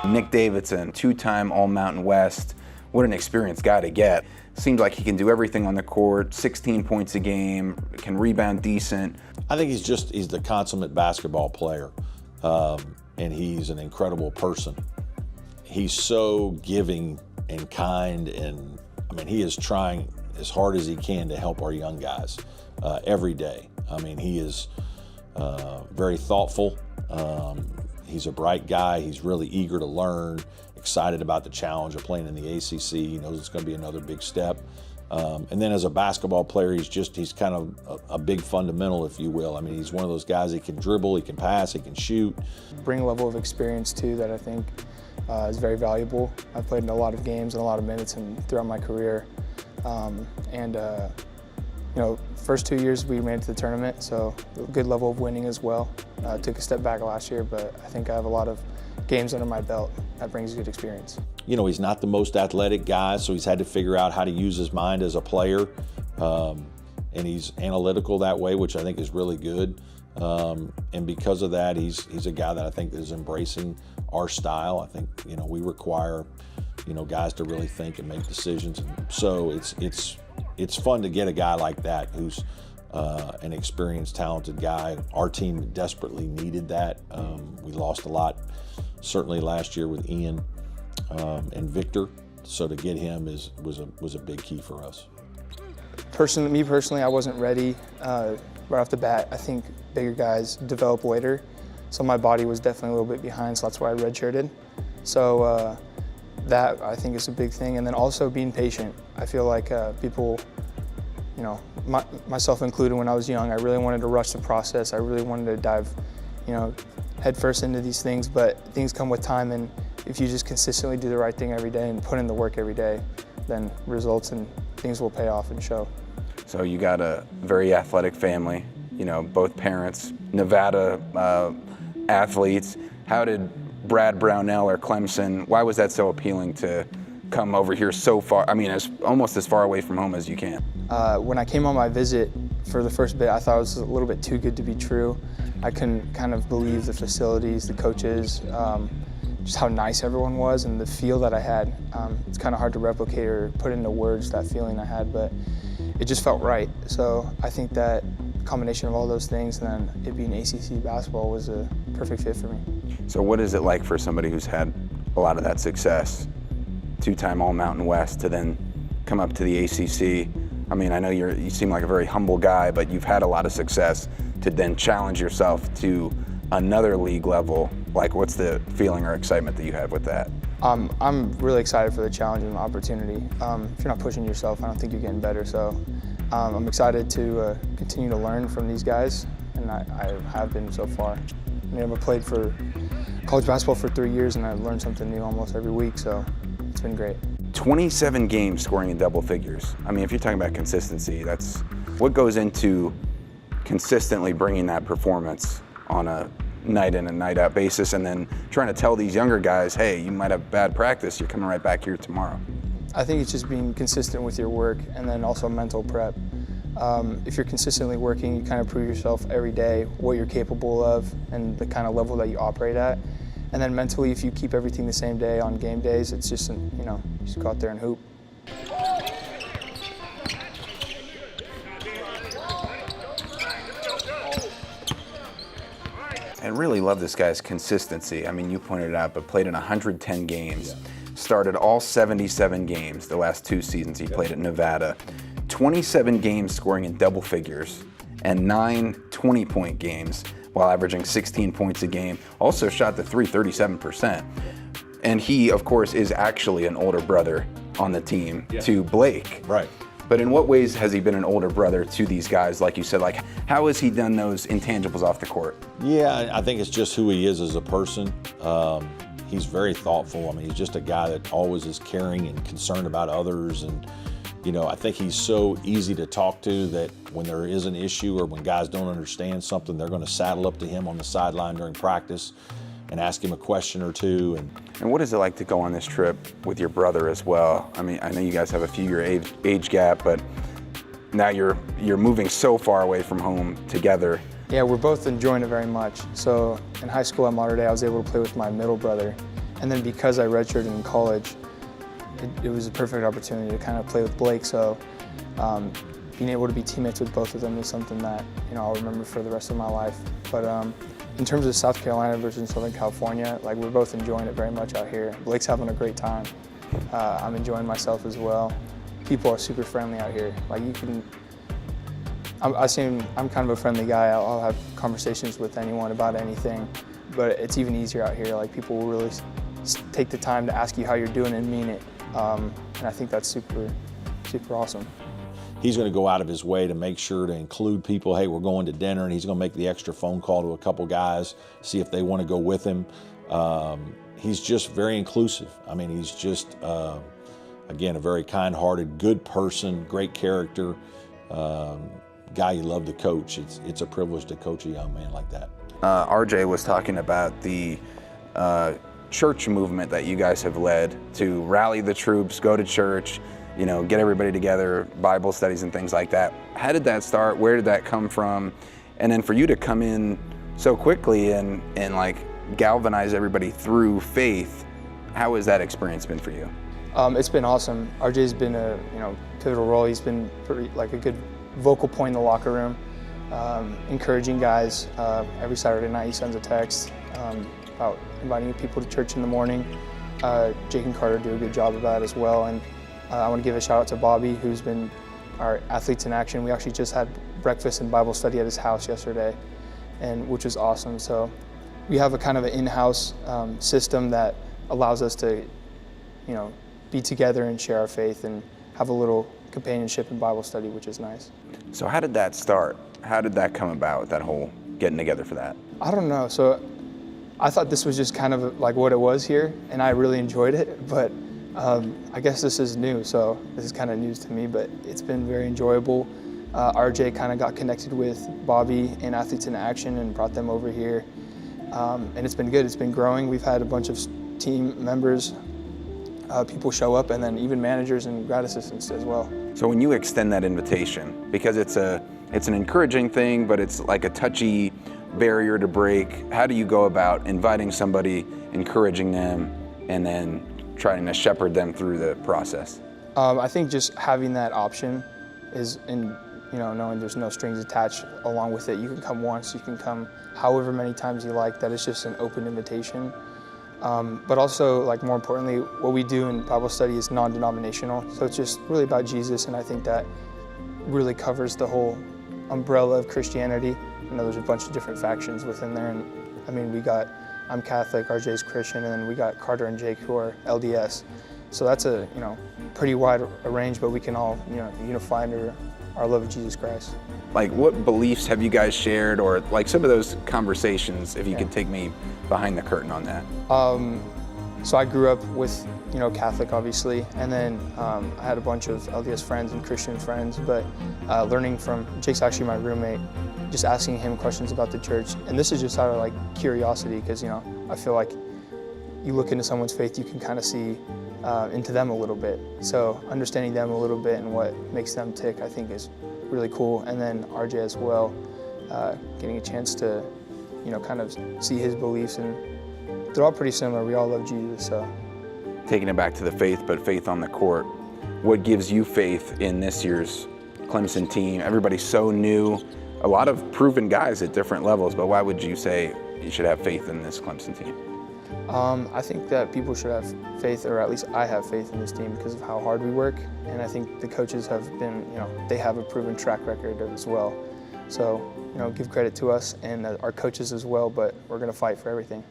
Nick Davidson, two-time All-Mountain West. What an experienced guy to get. Seems like he can do everything on the court, 16 points a game, can rebound decent. I think he's the consummate basketball player, and he's an incredible person. He's so giving and kind, and I mean, he is trying as hard as he can to help our young guys every day. I mean, he is very thoughtful. He's a bright guy. He's really eager to learn, excited about the challenge of playing in the ACC. He knows it's going to be another big step. And then as a basketball player, he's kind of a big fundamental, if you will. I mean, he's one of those guys, he can dribble, he can pass, he can shoot. Bring a level of experience, too, that I think is very valuable. I've played in a lot of games and a lot of minutes throughout my career. You know, first 2 years we made it to the tournament, so a good level of winning as well. Took a step back last year, but I think I have a lot of games under my belt. That brings good experience. You know, he's not the most athletic guy, so he's had to figure out how to use his mind as a player. And he's analytical that way, which I think is really good. And because of that, he's a guy that I think is embracing our style. I think, you know, we require, you know, guys to really think and make decisions. And so it's fun to get a guy like that who's an experienced, talented guy. Our team desperately needed that. We lost a lot, certainly last year with Ian and Victor. So to get him was a big key for us. Me personally, I wasn't ready right off the bat. I think bigger guys develop later, so my body was definitely a little bit behind. So that's why I redshirted. So that I think is a big thing, and then also being patient. I feel like people, you know, myself included, when I was young, I really wanted to rush the process. I really wanted to dive, you know, head first into these things, but things come with time, and if you just consistently do the right thing every day and put in the work every day, then results and things will pay off and show. So you got a very athletic family, you know, both parents, Nevada athletes. How did Brad Brownell or Clemson, why was that so appealing to come over here so far? I mean, almost as far away from home as you can. When I came on my visit for the first bit, I thought it was a little bit too good to be true. I couldn't kind of believe the facilities, the coaches, just how nice everyone was, and the feel that I had. It's kind of hard to replicate or put into words that feeling I had, but it just felt right. So I think that combination of all those things, and then it being ACC basketball, was a perfect fit for me. So what is it like for somebody who's had a lot of that success, two-time All-Mountain West, to then come up to the ACC? I mean, I know you seem like a very humble guy, but you've had a lot of success to then challenge yourself to another league level. Like, what's the feeling or excitement that you have with that? I'm really excited for the challenge and the opportunity. If you're not pushing yourself, I don't think you're getting better. So I'm excited to continue to learn from these guys, and I have been so far. I mean, I've played for college basketball for 3 years, and I've learned something new almost every week, so it's been great. 27 games scoring in double figures. I mean, if you're talking about consistency, that's what goes into consistently bringing that performance on a night in and night out basis, and then trying to tell these younger guys, hey, you might have bad practice, you're coming right back here tomorrow. I think it's just being consistent with your work, and then also mental prep. If you're consistently working, you kind of prove yourself every day what you're capable of and the kind of level that you operate at. And then mentally, if you keep everything the same day on game days, it's just, you know, you just go out there and hoop. I really love this guy's consistency. I mean, you pointed it out, but played in 110 games. Yeah. Started all 77 games the last 2 seasons he played at Nevada. 27 games scoring in double figures, and 9 20-point games while averaging 16 points a game. Also shot the three 37%. And he, of course, is actually an older brother on the team to Blake. Right. But in what ways has he been an older brother to these guys, like you said? Like, how has he done those intangibles off the court? Yeah, I think it's just who he is as a person. He's very thoughtful. I mean, he's just a guy that always is caring and concerned about others. And, you know, I think he's so easy to talk to that when there is an issue or when guys don't understand something, they're going to saddle up to him on the sideline during practice and ask him a question or two. And what is it like to go on this trip with your brother as well? I mean, I know you guys have a few-year age gap, but now you're moving so far away from home together. Yeah, we're both enjoying it very much. So in high school at Mater Dei, I was able to play with my middle brother, And then because I redshirted in college, it was a perfect opportunity to kind of play with Blake. So being able to be teammates with both of them is something that I'll remember for the rest of my life. But in terms of South Carolina versus Southern California, like we're both enjoying it very much out here. Blake's having a great time. I'm enjoying myself as well. People are super friendly out here. Like I'm kind of a friendly guy. I'll have conversations with anyone about anything, but it's even easier out here. Like people will really take the time to ask you how you're doing and mean it. And I think that's super, super awesome. He's going to go out of his way to make sure to include people. Hey, we're going to dinner, and he's going to make the extra phone call to a couple guys, see if they want to go with him. He's just very inclusive. I mean, he's just, again, a very kind-hearted, good person, great character, guy you love to coach. It's a privilege to coach a young man like that. RJ was talking about the church movement that you guys have led to rally the troops, go to church, get everybody together, Bible studies and things like that. How did that start? Where did that come from? And then for you to come in so quickly and like galvanize everybody through faith, how has that experience been for you? It's been awesome. RJ's been a pivotal role. He's been like a good vocal point in the locker room, encouraging guys. Every Saturday night he sends a text about inviting people to church in the morning. Jake and Carter do a good job of that as well. And I want to give a shout out to Bobby, who's been our athletes in action. We actually just had breakfast and Bible study at his house yesterday, which was awesome. So we have a kind of an in-house system that allows us to, be together and share our faith and have a little companionship in Bible study, which is nice. So how did that start? How did that come about, that whole getting together for that? I don't know. So I thought this was just kind of like what it was here, and I really enjoyed it, but I guess this is new, so this is kind of news to me, but it's been very enjoyable. RJ kind of got connected with Bobby and Athletes in Action and brought them over here, and it's been good. It's been growing. We've had a bunch of team members, people show up, and then even managers and grad assistants as well. So when you extend that invitation, because it's an encouraging thing, but it's like a touchy barrier to break, how do you go about inviting somebody, encouraging them, and then trying to shepherd them through the process? I think just having that option is, knowing there's no strings attached along with it. You can come once, you can come however many times you like, that is just an open invitation. But also, like more importantly, what we do in Bible study is non-denominational. So it's just really about Jesus, and I think that really covers the whole umbrella of Christianity. There's a bunch of different factions within there, and I mean, I'm Catholic, RJ's Christian, and then we got Carter and Jake who are LDS. So that's a pretty wide range, but we can all unify under our love of Jesus Christ. Like, what beliefs have you guys shared, or like some of those conversations, if you could take me behind the curtain on that? So I grew up with Catholic, obviously, and then I had a bunch of LDS friends and Christian friends, but learning from Jake's actually my roommate, just asking him questions about the church, and this is just out of like curiosity, because I feel like you look into someone's faith, you can kind of see into them a little bit. So understanding them a little bit and what makes them tick, I think is really cool. And then RJ as well, getting a chance to kind of see his beliefs, and they're all pretty similar. We all love Jesus. So taking it back to the faith, but faith on the court, what gives you faith in this year's Clemson team? Everybody's so new, a lot of proven guys at different levels, but why would you say you should have faith in this Clemson team? I think that people should have faith, or at least I have faith in this team because of how hard we work, and I think the coaches have been, they have a proven track record as well. So, give credit to us and our coaches as well, but we're going to fight for everything.